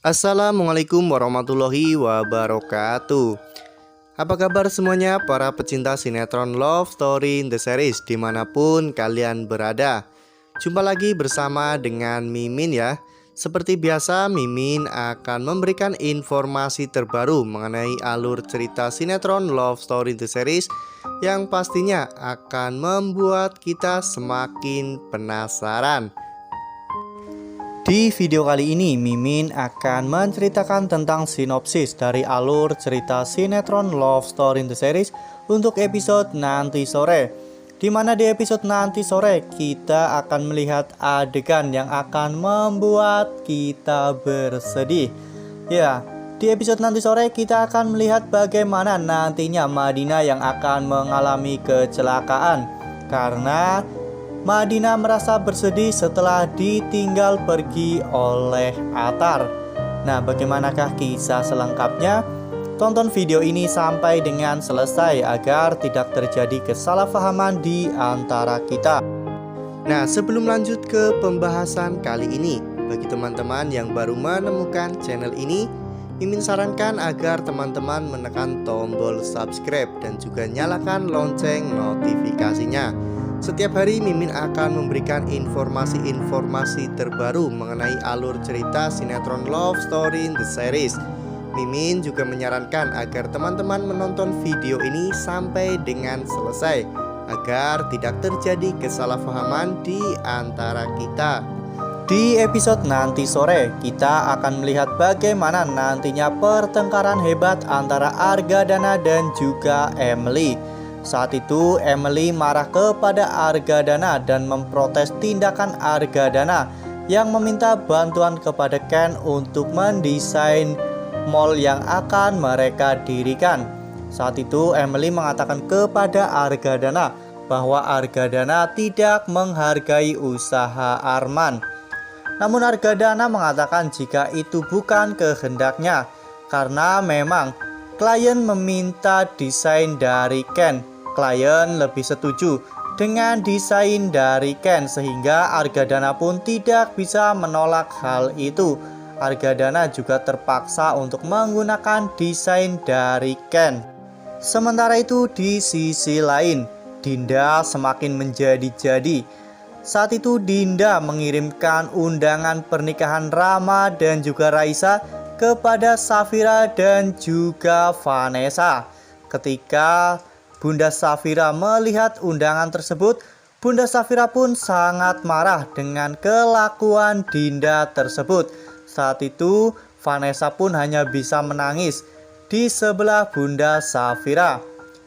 Assalamualaikum warahmatullahi wabarakatuh. Apa kabar semuanya para pecinta sinetron Love Story in the Series dimanapun kalian berada. Jumpa lagi bersama dengan Mimin ya. Seperti biasa Mimin akan memberikan informasi terbaru mengenai alur cerita sinetron Love Story in the Series yang pastinya akan membuat kita semakin penasaran. Di video kali ini Mimin akan menceritakan tentang sinopsis dari alur cerita sinetron Love Story in the Series untuk episode nanti sore. Dimana di episode nanti sore kita akan melihat adegan yang akan membuat kita bersedih. Ya, di episode nanti sore kita akan melihat bagaimana nantinya Madinah yang akan mengalami kecelakaan karena Madinah merasa bersedih setelah ditinggal pergi oleh Atar. Nah, bagaimanakah kisah selengkapnya? Tonton video ini sampai dengan selesai agar tidak terjadi kesalahpahaman di antara kita. Nah, sebelum lanjut ke pembahasan kali ini, bagi teman-teman yang baru menemukan channel ini, Mimin sarankan agar teman-teman menekan tombol subscribe dan juga nyalakan lonceng notifikasinya. Setiap hari Mimin akan memberikan informasi-informasi terbaru mengenai alur cerita sinetron Love Story in the Series. Mimin juga menyarankan agar teman-teman menonton video ini sampai dengan selesai agar tidak terjadi kesalahpahaman di antara kita. Di episode nanti sore kita akan melihat bagaimana nantinya pertengkaran hebat antara Argadana dan juga Emily. Saat itu Emily marah kepada Argadana dan memprotes tindakan Argadana yang meminta bantuan kepada Ken untuk mendesain mall yang akan mereka dirikan. Saat itu Emily mengatakan kepada Argadana bahwa Argadana tidak menghargai usaha Arman. Namun Argadana mengatakan jika itu bukan kehendaknya karena memang klien meminta desain dari Ken. Klien lebih setuju dengan desain dari Ken sehingga Argadana pun tidak bisa menolak hal itu. Argadana juga terpaksa untuk menggunakan desain dari Ken. Sementara itu di sisi lain, Dinda semakin menjadi-jadi. Saat itu Dinda mengirimkan undangan pernikahan Rama dan juga Raisa kepada Safira dan juga Vanessa. Ketika Bunda Safira melihat undangan tersebut, Bunda Safira pun sangat marah dengan kelakuan Dinda tersebut. Saat itu Vanessa pun hanya bisa menangis di sebelah Bunda Safira.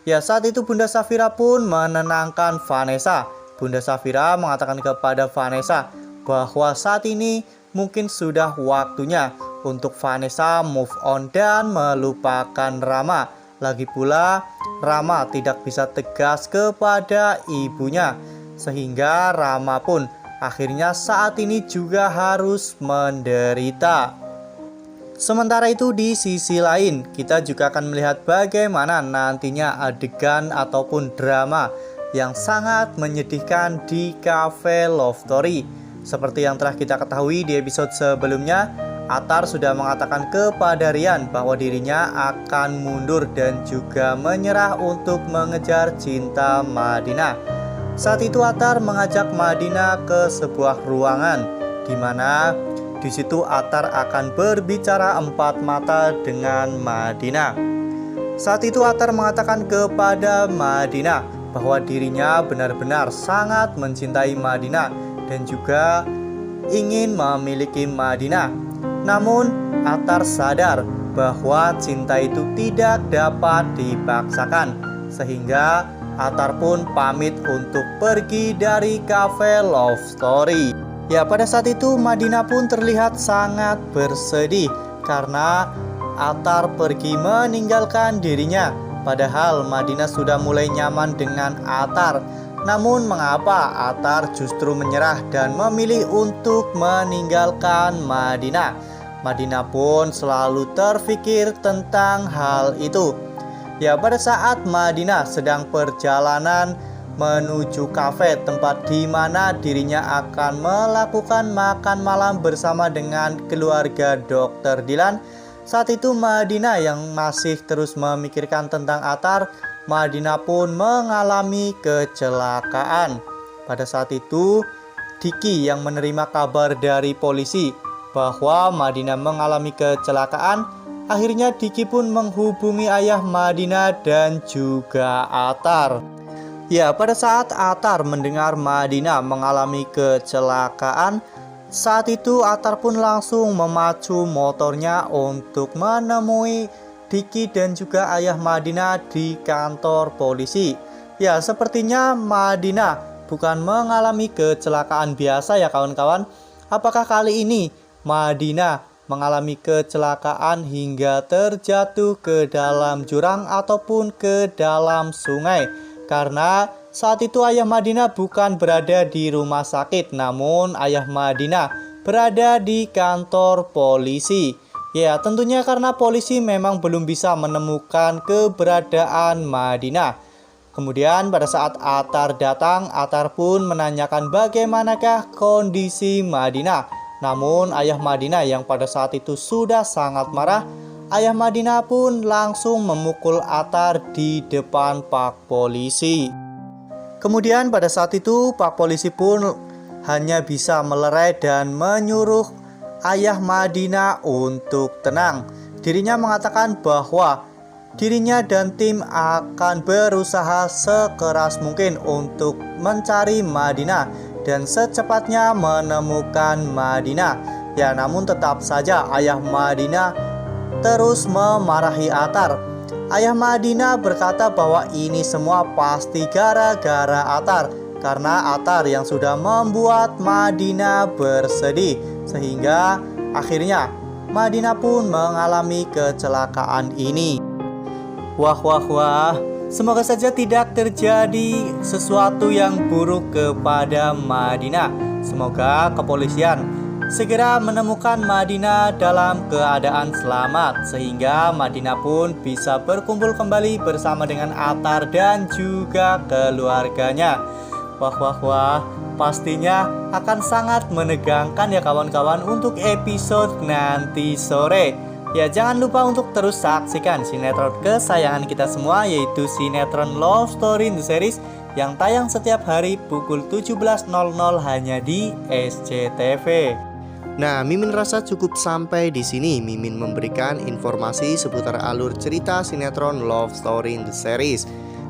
Ya, saat itu Bunda Safira pun menenangkan Vanessa. Bunda Safira mengatakan kepada Vanessa bahwa saat ini mungkin sudah waktunya untuk Vanessa move on dan melupakan Rama. Lagi pula Rama tidak bisa tegas kepada ibunya sehingga Rama pun akhirnya saat ini juga harus menderita. Sementara itu di sisi lain kita juga akan melihat bagaimana nantinya adegan ataupun drama yang sangat menyedihkan di cafe Love Story. Seperti yang telah kita ketahui di episode sebelumnya, Atar sudah mengatakan kepada Rian bahwa dirinya akan mundur dan juga menyerah untuk mengejar cinta Madinah. Saat itu Atar mengajak Madinah ke sebuah ruangan di mana di situ Atar akan berbicara empat mata dengan Madinah. Saat itu Atar mengatakan kepada Madinah bahwa dirinya benar-benar sangat mencintai Madinah dan juga ingin memiliki Madinah. Namun Atar sadar bahwa cinta itu tidak dapat dipaksakan sehingga Atar pun pamit untuk pergi dari cafe Love Story. Ya, pada saat itu Madinah pun terlihat sangat bersedih karena Atar pergi meninggalkan dirinya. Padahal Madinah sudah mulai nyaman dengan Atar. Namun mengapa Atar justru menyerah dan memilih untuk meninggalkan Madinah? Madinah pun selalu terfikir tentang hal itu. Ya, pada saat Madinah sedang perjalanan menuju kafe tempat di mana dirinya akan melakukan makan malam bersama dengan keluarga Dr. Dilan. Saat itu Madinah yang masih terus memikirkan tentang Atar, Madinah pun mengalami kecelakaan. Pada saat itu Diki yang menerima kabar dari polisi bahwa Madinah mengalami kecelakaan. Akhirnya Diki pun menghubungi ayah Madinah dan juga Atar. Ya, pada saat Atar mendengar Madinah mengalami kecelakaan, saat itu Atar pun langsung memacu motornya untuk menemui Diki dan juga ayah Madinah di kantor polisi. Ya, sepertinya Madinah bukan mengalami kecelakaan biasa ya kawan-kawan. Apakah kali ini Madinah mengalami kecelakaan hingga terjatuh ke dalam jurang ataupun ke dalam sungai? Karena saat itu ayah Madinah bukan berada di rumah sakit, namun ayah Madinah berada di kantor polisi. Ya, tentunya karena polisi memang belum bisa menemukan keberadaan Madinah. Kemudian pada saat Atar datang, Atar pun menanyakan bagaimanakah kondisi Madinah. Namun ayah Madinah yang pada saat itu sudah sangat marah, ayah Madinah pun langsung memukul Atar di depan Pak Polisi. Kemudian pada saat itu Pak Polisi pun hanya bisa melerai dan menyuruh ayah Madinah untuk tenang. Dirinya mengatakan bahwa dirinya dan tim akan berusaha sekeras mungkin untuk mencari Madinah dan secepatnya menemukan Madinah. Ya, namun tetap saja ayah Madinah terus memarahi Atar. Ayah Madinah berkata bahwa ini semua pasti gara-gara Atar, karena Atar yang sudah membuat Madinah bersedih, sehingga akhirnya Madinah pun mengalami kecelakaan ini. Wah, semoga saja tidak terjadi sesuatu yang buruk kepada Madinah. Semoga kepolisian segera menemukan Madinah dalam keadaan selamat, sehingga Madinah pun bisa berkumpul kembali bersama dengan Atar dan juga keluarganya. Wah, pastinya akan sangat menegangkan ya kawan-kawan untuk episode nanti sore. Ya, jangan lupa untuk terus saksikan sinetron kesayangan kita semua, yaitu sinetron Love Story The Series yang tayang setiap hari pukul 17.00 hanya di SCTV. Nah, Mimin rasa cukup sampai di sini. Mimin memberikan informasi seputar alur cerita sinetron Love Story The Series.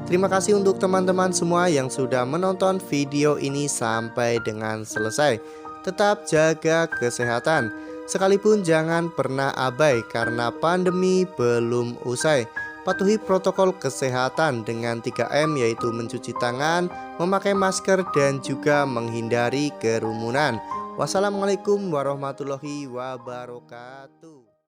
Terima kasih untuk teman-teman semua yang sudah menonton video ini sampai dengan selesai. Tetap jaga kesehatan. Sekalipun jangan pernah abai karena pandemi belum usai. Patuhi protokol kesehatan dengan 3M, yaitu mencuci tangan, memakai masker, dan juga menghindari kerumunan. Wassalamualaikum warahmatullahi wabarakatuh.